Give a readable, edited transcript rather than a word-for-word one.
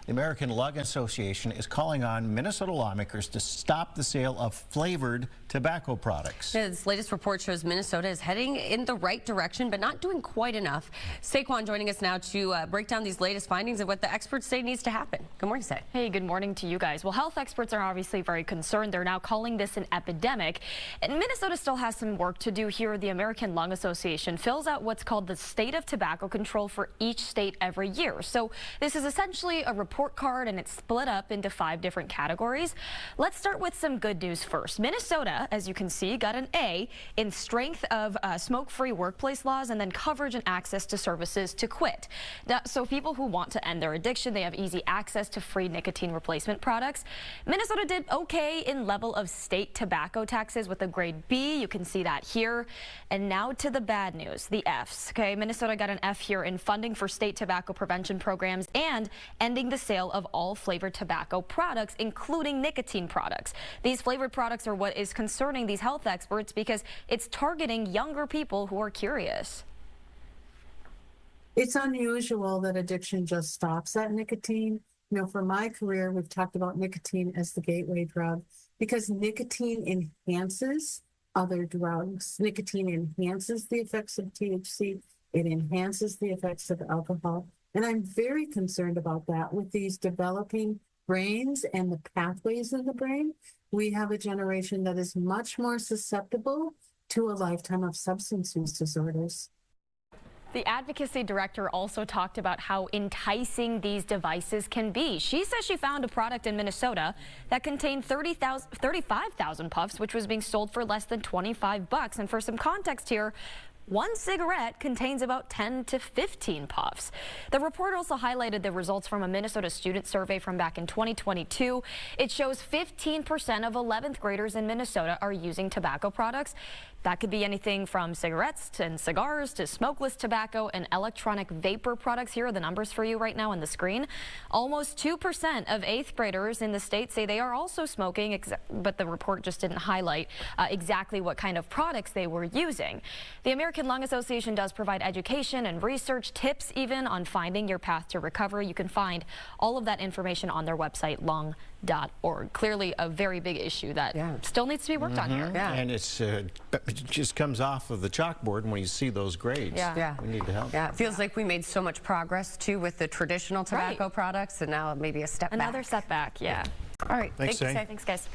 The American Lung Association is calling on Minnesota lawmakers to stop the sale of flavored tobacco products. This latest report shows Minnesota is heading in the right direction, but not doing quite enough. Se Kwon joining us now to break down these latest findings and what the experts say needs to happen. Good morning, Se. Hey, good morning to you guys. Well, health experts are obviously very concerned. They're now calling this an epidemic. And Minnesota still has some work to do here. The American Lung Association fills out what's called the state of tobacco control for each state every year. So this is essentially a report card, and it's split up into 5 different categories. Let's start with some good news first. Minnesota, as you can see, got an A in strength of smoke-free workplace laws and then coverage and access to services to quit. Now, so people who want to end their addiction, they have easy access to free nicotine replacement products. Minnesota did okay in level of state tobacco taxes with a grade B. You can see that here. And now to the bad news, the Fs. Okay, Minnesota got an F here in funding for state tobacco prevention programs and ending the sale of all flavored tobacco products, including nicotine products. These flavored products are what is concerning these health experts because it's targeting younger people who are curious. It's unusual that addiction just stops at nicotine. You know, for my career, we've talked about nicotine as the gateway drug because nicotine enhances other drugs. Nicotine enhances the effects of THC. It enhances the effects of alcohol. And I'm very concerned about that with these developing brains and the pathways in the brain. We have a generation that is much more susceptible to a lifetime of substance use disorders. The advocacy director also talked about how enticing these devices can be. She says she found a product in Minnesota that contained 35,000 puffs, which was being sold for less than $25. And for some context here, one cigarette contains about 10 to 15 puffs. The report also highlighted the results from a Minnesota student survey from back in 2022. It shows 15% of 11th graders in Minnesota are using tobacco products. That could be anything from cigarettes and cigars to smokeless tobacco and electronic vapor products. Here are the numbers for you right now on the screen. Almost 2% of 8th graders in the state say they are also smoking, but the report just didn't highlight exactly what kind of products they were using. The American Lung Association does provide education and research tips even on finding your path to recovery. You can find all of that information on their website, lung.org. Clearly a very big issue that still needs to be worked on here. Yeah. And it's it just comes off of the chalkboard when you see those grades. We need to help. It feels like we made so much progress too with the traditional tobacco products, and now maybe a step back. Another setback, yeah. All right. Thanks, Thanks, guys.